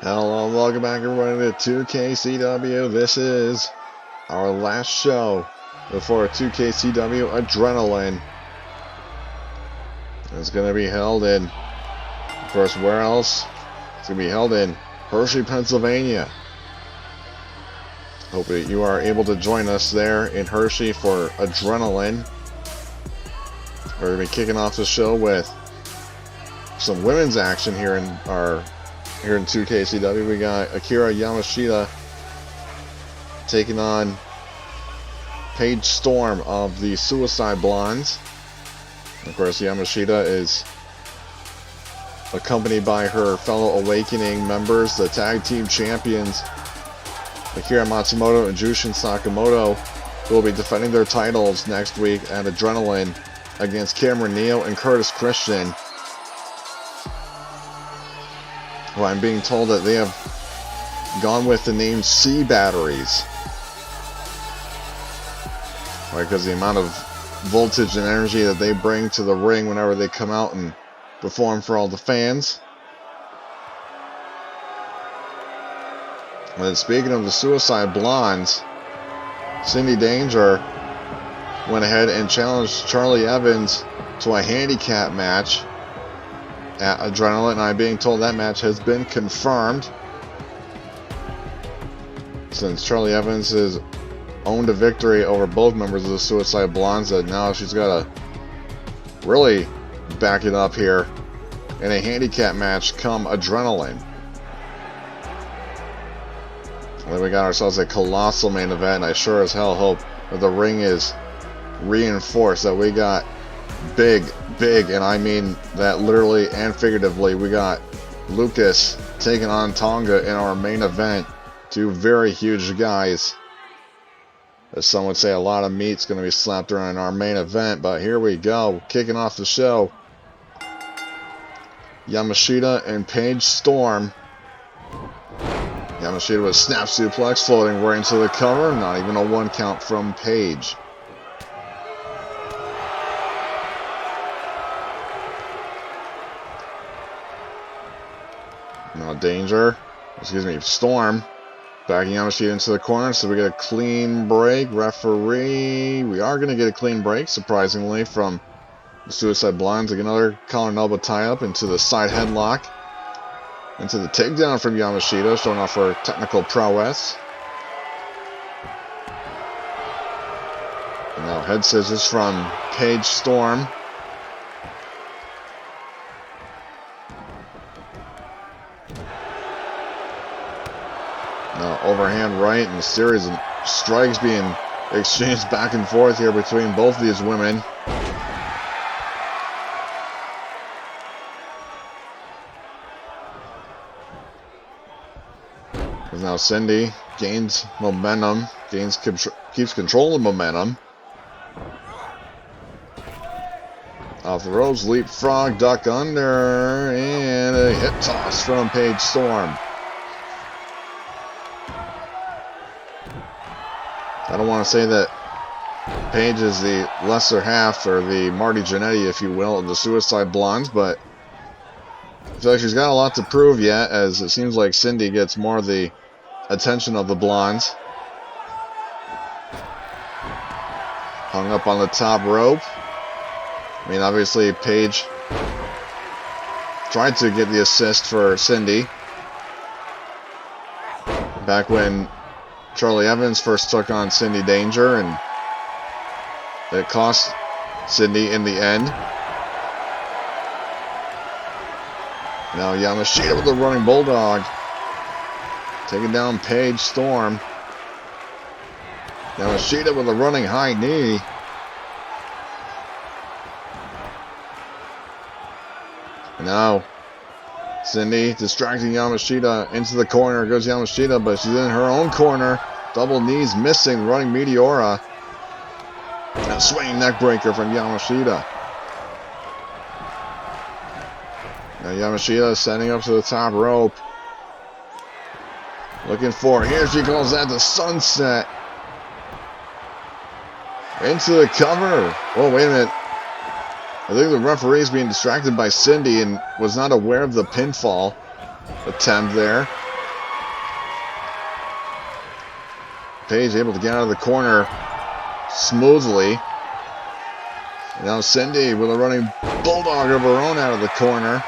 Hello and welcome back everybody to 2KCW. This is our last show before 2KCW Adrenaline. It's going to be held in, of course, where else? It's going to be held in Hershey, Pennsylvania. Hope that you are able to join us there in Hershey for Adrenaline. We're going to be kicking off the show with some women's action here in 2KCW. We got Ariya Yamashita taking on Paige Storm of the Suicide Blondes. Of course, Yamashita is accompanied by her fellow Awakening members, the tag team champions, Akira Matsumoto and Jushin Sakamoto, who will be defending their titles next week at Adrenaline against Cameron Neal and Curtis Christian. Well, I'm being told that they have gone with the name C Batteries. Right, because the amount of voltage and energy that they bring to the ring whenever they come out and perform for all the fans. And then speaking of the Suicide Blondes, Cindy Danger went ahead and challenged Charlie Evans to a handicap match at Adrenaline, and I'm being told that match has been confirmed, since Charlie Evans has owned a victory over both members of the Suicide Blondes, that now she's got to really back it up here in a handicap match come Adrenaline. And then we got ourselves a colossal main event, and I sure as hell hope that the ring is reinforced, that we got big, and I mean that literally and figuratively. We got Lucas taking on Tonga in our main event. Two very huge guys. As some would say, a lot of meat's going to be slapped around in our main event, but here we go. Kicking off the show, Yamashita and Paige Storm. Yamashita with a snap suplex, floating right into the cover. Not even a 1 count from Paige. Now Storm backing Yamashita into the corner, so we get a clean break. Referee, we are going to get a clean break, surprisingly, from the Suicide Blondes. Like another collar and elbow tie-up into the side headlock, into the takedown from Yamashita, showing off her technical prowess. And now head scissors from Paige Storm. Overhand right, and a series of strikes being exchanged back and forth here between both these women. As now Cindy gains momentum, keeps control of momentum. Off the ropes, leapfrog, duck under, and a hip toss from Paige Storm. I don't want to say that Paige is the lesser half, or the Marty Jannetty, if you will, of the Suicide Blondes, but I feel like she's got a lot to prove yet, as it seems like Cindy gets more of the attention of the Blondes. Hung up on the top rope. I mean, obviously, Paige tried to get the assist for Cindy back when Charlie Evans first took on Cindy Danger, and it cost Cindy in the end. Now Yamashita with the running bulldog, taking down Paige Storm. Yamashita with a running high knee. And now Cindy distracting Yamashita into the corner. Goes Yamashita, but she's in her own corner. Double knees missing, running Meteora. And a swinging neck breaker from Yamashita. Now Yamashita setting up to the top rope. Looking for, here she calls that the sunset. Into the cover. Oh, wait a minute. I think the referee is being distracted by Cindy and was not aware of the pinfall attempt there. Paige able to get out of the corner smoothly. Now Cindy with a running bulldog of her own out of the corner.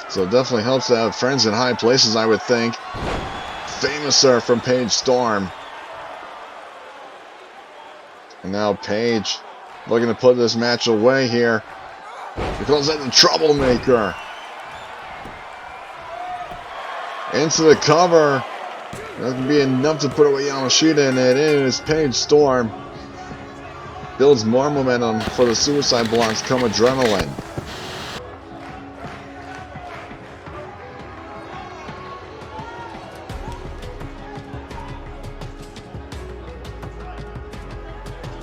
So it definitely helps to have friends in high places, I would think. Famouser from Paige Storm. And now Paige looking to put this match away here. He calls that the troublemaker. Into the cover. That can be enough to put away Yamashita, and it is. Paige Storm builds more momentum for the Suicide Blondes come Adrenaline.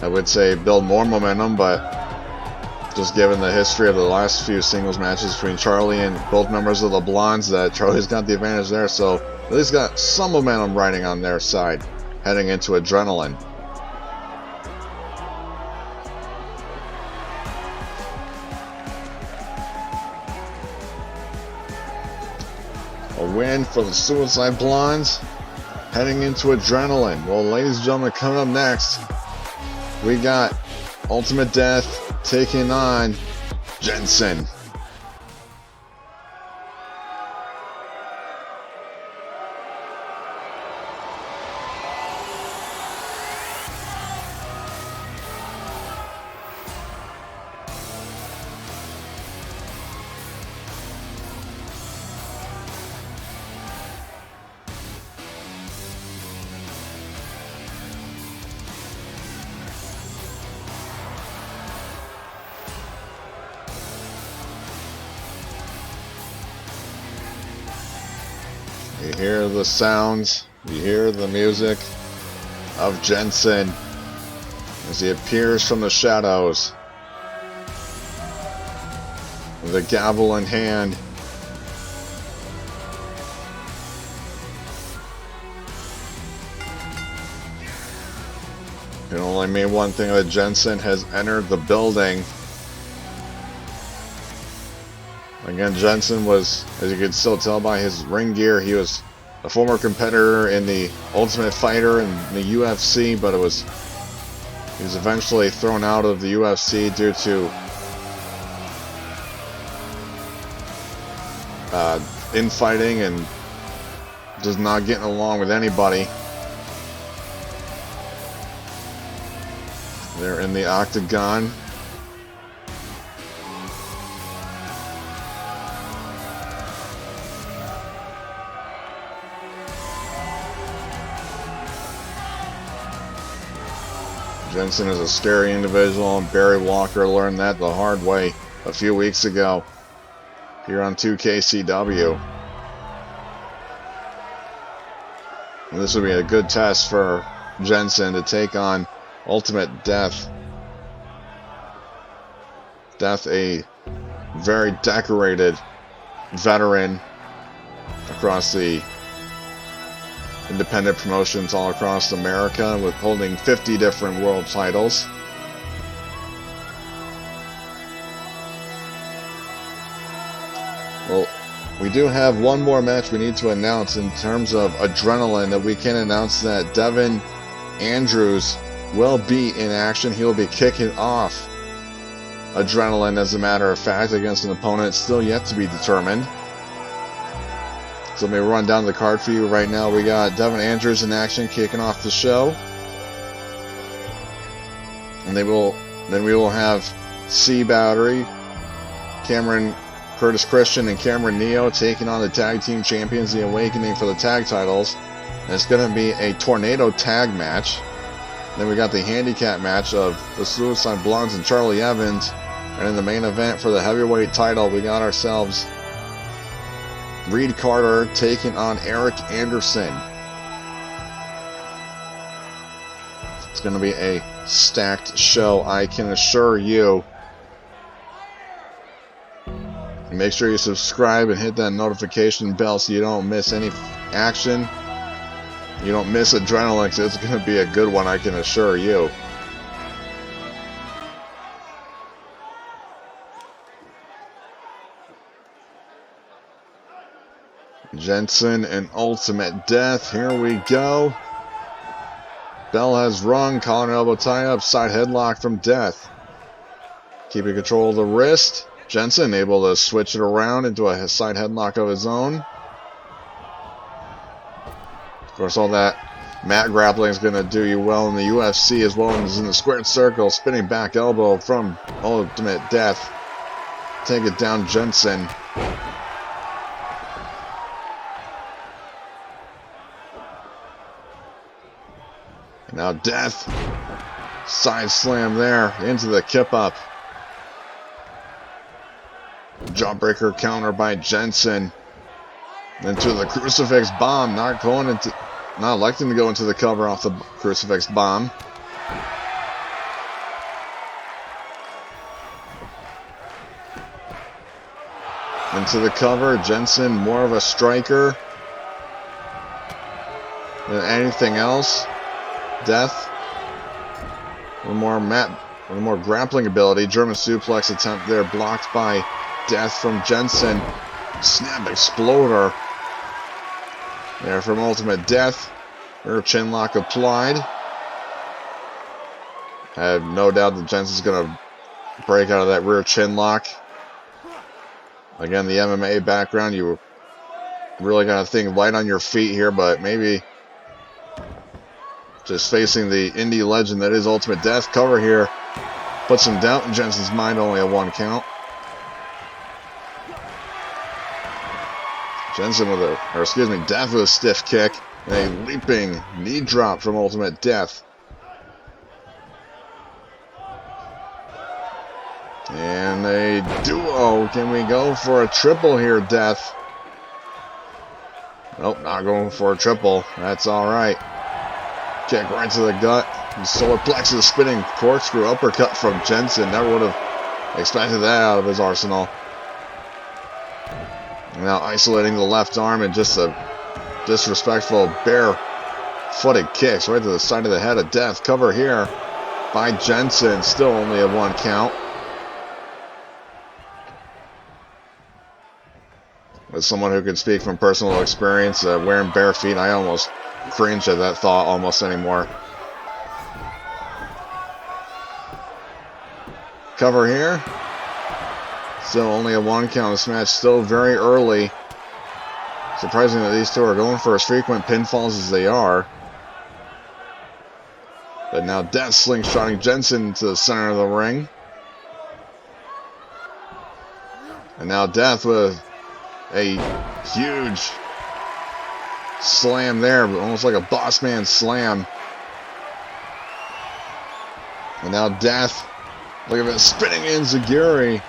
I would say build more momentum, but just given the history of the last few singles matches between Charlie and both members of the Blondes, that Charlie's got the advantage there, so at least got some momentum riding on their side heading into Adrenaline. A win for the Suicide Blondes heading into Adrenaline. Well, ladies and gentlemen, coming up next, we got Ultimate Death taking on Jensen. You hear the sounds, you hear the music of Jensen as he appears from the shadows with a gavel in hand. It can only mean one thing, that Jensen has entered the building. Again, Jensen was, as you can still tell by his ring gear, he was a former competitor in the Ultimate Fighter and the UFC, but he was eventually thrown out of the UFC due to infighting and just not getting along with anybody. They're in the octagon. Jensen is a scary individual, and Barry Walker learned that the hard way a few weeks ago here on 2KCW. And this would be a good test for Jensen to take on Ultimate Death. Death, a very decorated veteran across the independent promotions all across America, with holding 50 different world titles. Well, we do have one more match we need to announce in terms of Adrenaline, that we can announce that Devin Andrews will be in action. He will be kicking off Adrenaline, as a matter of fact, against an opponent still yet to be determined. So let me run down the card for you right now. We got Devin Andrews in action, kicking off the show. And then we will have C Battery, Curtis Christian and Cameron Neo taking on the tag team champions, The Awakening, for the tag titles. And it's going to be a tornado tag match. Then we got the handicap match of the Suicide Blondes and Charlie Evans. And in the main event for the heavyweight title, we got ourselves Reed Carter taking on Eric Anderson. It's going to be a stacked show, I can assure you. Make sure you subscribe and hit that notification bell so you don't miss any action. You don't miss Adrenaline, 'cause it's going to be a good one, I can assure you. Jensen and Ultimate Death. Here we go. Bell has rung. Collar and elbow tie up. Side headlock from Death. Keeping control of the wrist. Jensen able to switch it around into a side headlock of his own. Of course, all that mat grappling is going to do you well in the UFC as well as in the squared circle. Spinning back elbow from Ultimate Death. Take it down, Jensen. And now Death. Side slam there into the kip up. Jawbreaker counter by Jensen. Into the crucifix bomb. Not electing to go into the cover off the crucifix bomb. Into the cover. Jensen more of a striker than anything else. Death. A little more grappling ability. German suplex attempt there blocked by Death from Jensen. Snap exploder there from Ultimate Death. Rear chin lock applied. I have no doubt that Jensen's going to break out of that rear chin lock. Again, the MMA background, you really got to think light on your feet here, but maybe just facing the indie legend that is Ultimate Death. Cover here puts some doubt in Jensen's mind, only a 1 count. Death with a stiff kick and a leaping knee drop from Ultimate Death. And a duo. Can we go for a triple here, Death? Nope, not going for a triple. That's alright. Kick right to the gut. Solar plexus spinning corkscrew uppercut from Jensen. Never would have expected that out of his arsenal. Now isolating the left arm and just a disrespectful bare-footed kicks right to the side of the head of Death. Cover here by Jensen. Still only a 1 count. As someone who can speak from personal experience, wearing bare feet, I almost cringe at that thought almost anymore. Cover here. Still only a 1 count. This match still very early. Surprising that these two are going for as frequent pinfalls as they are. But now Death slingshotting Jensen to the center of the ring. And now Death with a huge slam there, almost like a boss man slam. And now Death, look at that, spinning enziguri.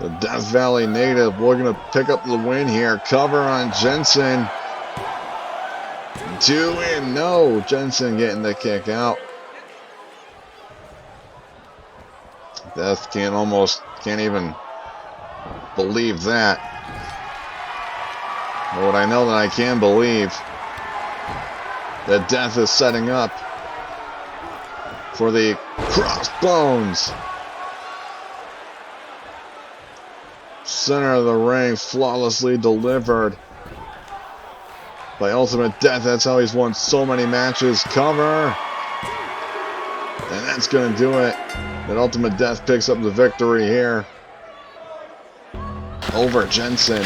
The Death Valley native looking to pick up the win here. Cover on Jensen. 2 in. No. Jensen getting the kick out. Death can't even believe that. But what I know that I can believe, that Death is setting up for the crossbones. Center of the ring, flawlessly delivered by Ultimate Death. That's how he's won so many matches. Cover. And that's going to do it. That Ultimate Death picks up the victory here over Jensen.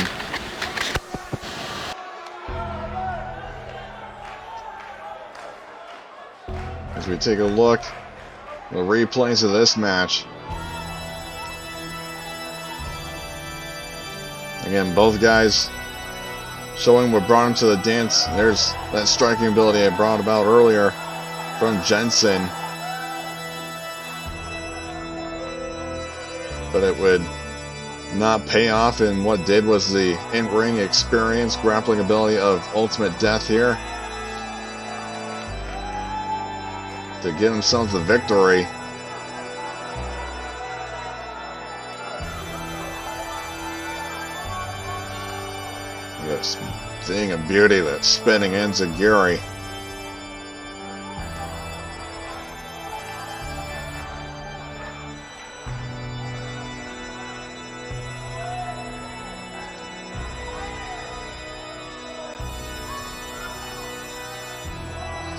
As we take a look at the replays of this match. Again, both guys showing what brought him to the dance. There's that striking ability I brought about earlier from Jensen. But it would not pay off, and what did was the in-ring experience, grappling ability of Ultimate Death here to get himself the victory. This thing of beauty, that spinning enziguri.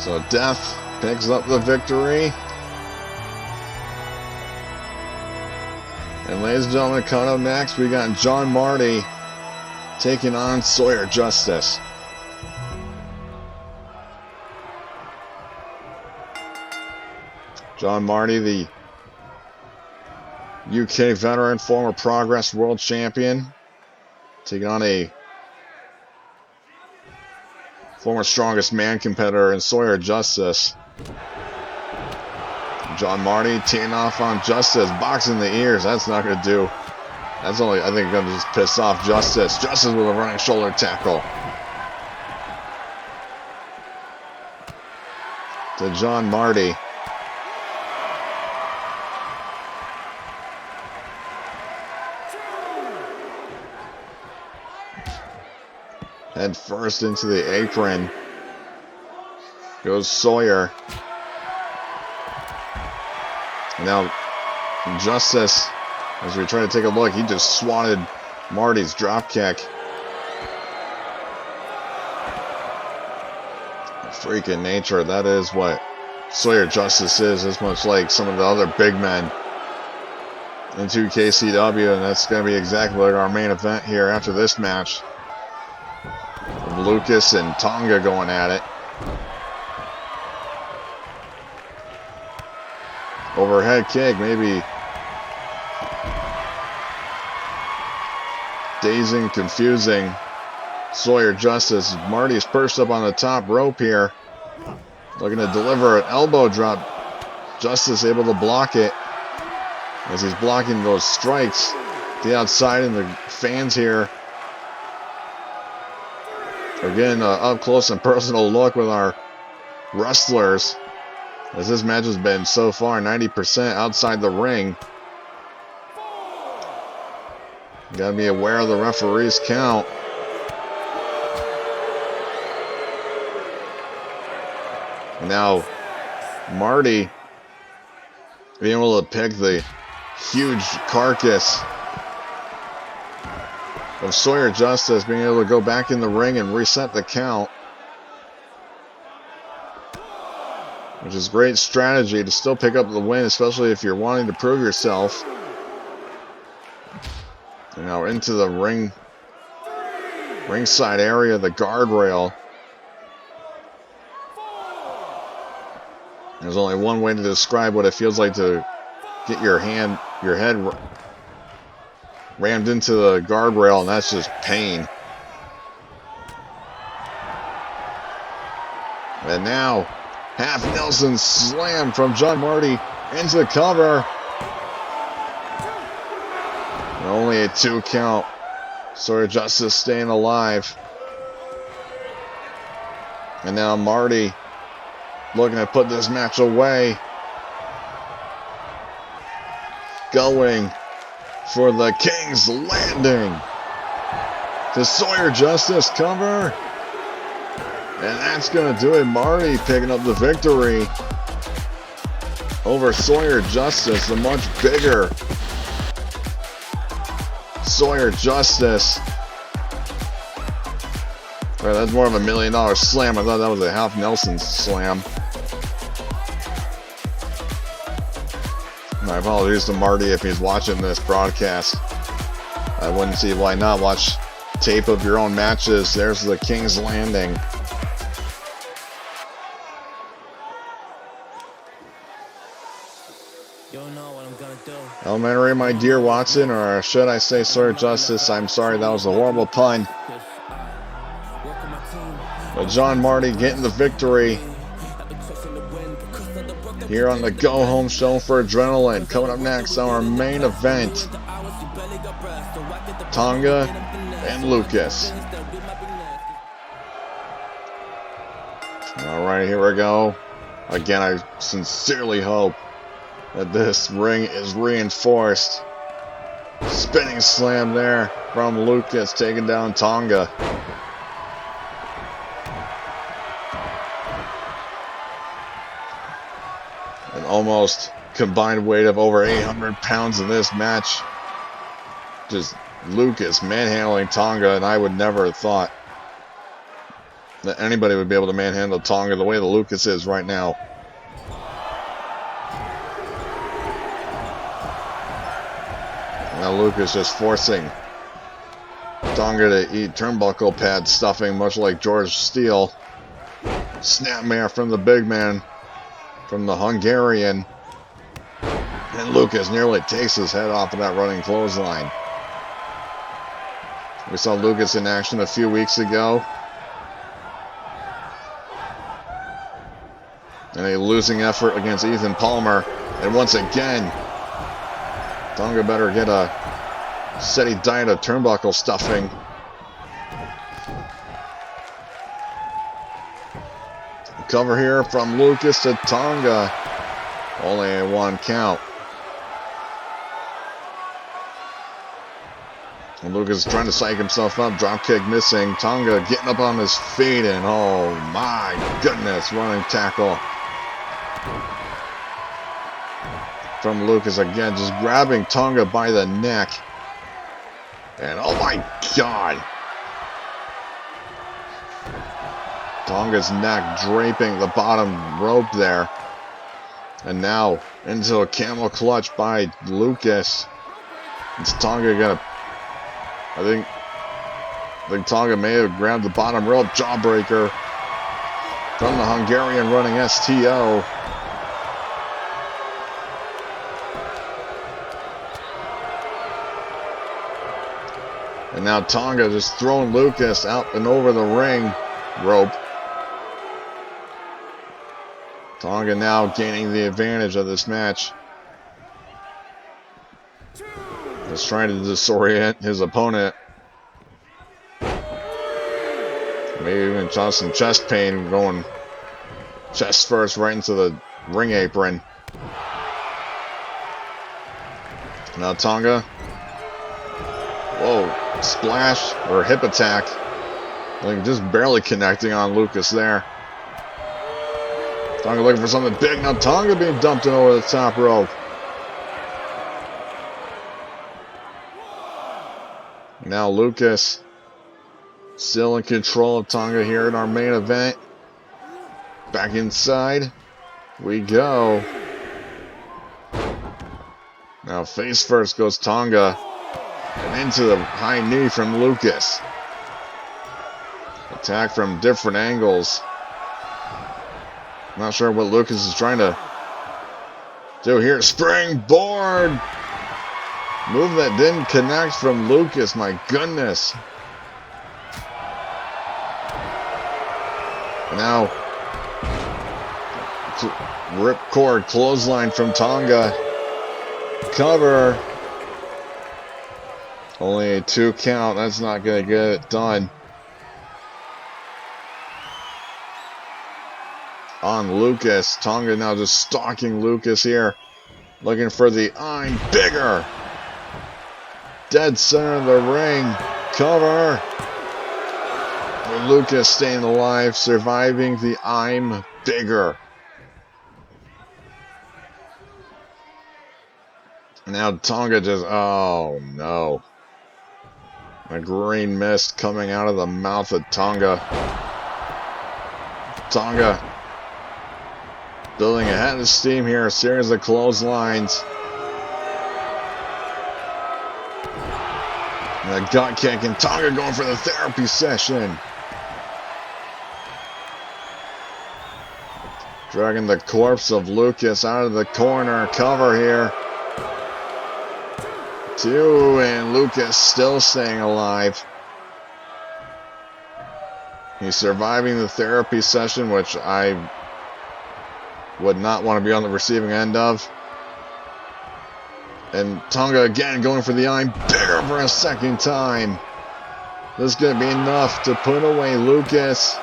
So Death picks up the victory. And ladies and gentlemen, coming up next, we got John Marty taking on Sawyer Justice. John Marty, the UK veteran, former Progress World Champion, taking on a former Strongest Man competitor in Sawyer Justice. John Marty teeing off on Justice, boxing the ears. That's not going to do. That's only, I think, going to just piss off Justice. Justice with a running shoulder tackle. To John Marty. Head first into the apron. Goes Sawyer. Now, Justice, as we try to take a look, he just swatted Marty's dropkick. Freaking nature, that is what Sawyer Justice is, as much like some of the other big men in 2KCW, and that's going to be exactly like our main event here after this match. Lucas and Tonga going at it. Overhead kick, maybe dazing, confusing Sawyer Justice. Marty's perched up on the top rope here, looking to deliver an elbow drop. Justice able to block it as he's blocking those strikes to the outside, and the fans here are getting an up close and personal look with our wrestlers, as this match has been so far 90% outside the ring. You gotta be aware of the referee's count. Now, Marty being able to pick the huge carcass of Sawyer Justice, being able to go back in the ring and reset the count, which is great strategy to still pick up the win, especially if you're wanting to prove yourself. And now into the ringside area, the guardrail. There's only one way to describe what it feels like to get your head rammed into the guardrail, and that's just pain. And now, half Nelson slam from John Marty into the cover. And only a 2 count. Sawyer Justice staying alive. And now Marty looking to put this match away. Going for the King's Landing. To Sawyer Justice cover. And that's going to do it. Marty picking up the victory over Sawyer Justice, the much bigger Sawyer Justice. Right, that's more of $1 million slam. I thought that was a half Nelson slam. My apologies to Marty if he's watching this broadcast. I wouldn't see why not. Watch tape of your own matches. There's the King's Landing. Elementary, my dear Watson, or should I say Sawyer Justice? I'm sorry, that was a horrible pun. But John Marty getting the victory here on the Go Home Show for Adrenaline. Coming up next, our main event, Tonga and Lucas. Alright, here we go. Again, I sincerely hope that this ring is reinforced. Spinning slam there from Lucas, taking down Tonga. An almost combined weight of over 800 pounds in this match. Just Lucas manhandling Tonga, and I would never have thought that anybody would be able to manhandle Tonga the way that Lucas is right now. Now Lucas just forcing Tonga to eat turnbuckle pad stuffing, much like George Steele. Snapmare from the big man, from the Hungarian. And Lucas nearly takes his head off of that running clothesline. We saw Lucas in action a few weeks ago. And a losing effort against Ethan Palmer. And once again, Tonga better get a steady diet of turnbuckle stuffing. Cover here from Lucas to Tonga. Only a 1 count. And Lucas is trying to psych himself up. Dropkick missing. Tonga getting up on his feet. And oh my goodness, running tackle from Lucas again. Just grabbing Tonga by the neck. And oh my God. Tonga's neck draping the bottom rope there. And now into a camel clutch by Lucas. Is Tonga gonna... I think Tonga may have grabbed the bottom rope. Jawbreaker from the Hungarian running STO. And now Tonga just throwing Lucas out and over the ring rope. Tonga now gaining the advantage of this match. Just trying to disorient his opponent. Maybe even cause some chest pain, going chest first right into the ring apron. Now Tonga. Whoa, splash or hip attack. Like just barely connecting on Lucas there. Tonga looking for something big. Now Tonga being dumped in over the top rope. Now Lucas still in control of Tonga here in our main event. Back inside we go. Now face first goes Tonga. And into the high knee from Lucas. Attack from different angles. Not sure what Lucas is trying to do here. Springboard! Move that didn't connect from Lucas, my goodness. Now, ripcord clothesline from Tonga. Cover. Only a 2 count. That's not going to get it done. On Lucas. Tonga now just stalking Lucas here. Looking for the I'm bigger. Dead center of the ring. Cover. Lucas staying alive. Surviving the I'm bigger. Now Tonga just... Oh no. A green mist coming out of the mouth of Tonga. Tonga building a head of steam here. A series of clotheslines. And a gut kick. And Tonga going for the therapy session. Dragging the corpse of Lucas out of the corner. Cover here. 2, and Lucas still staying alive. He's surviving the therapy session, which I would not want to be on the receiving end of. And Tonga again going for the I'm bigger for a second time. This is going to be enough to put away Lucas.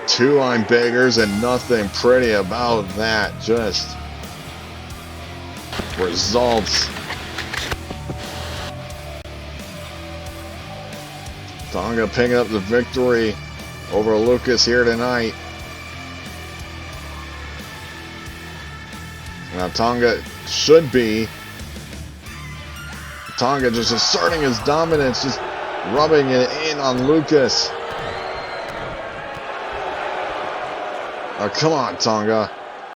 2 I'm biggers and nothing pretty about that. Just results. Tonga picking up the victory over Lucas here tonight. Now Tonga should be. Tonga just asserting his dominance, just rubbing it in on Lucas. Oh, come on, Tonga.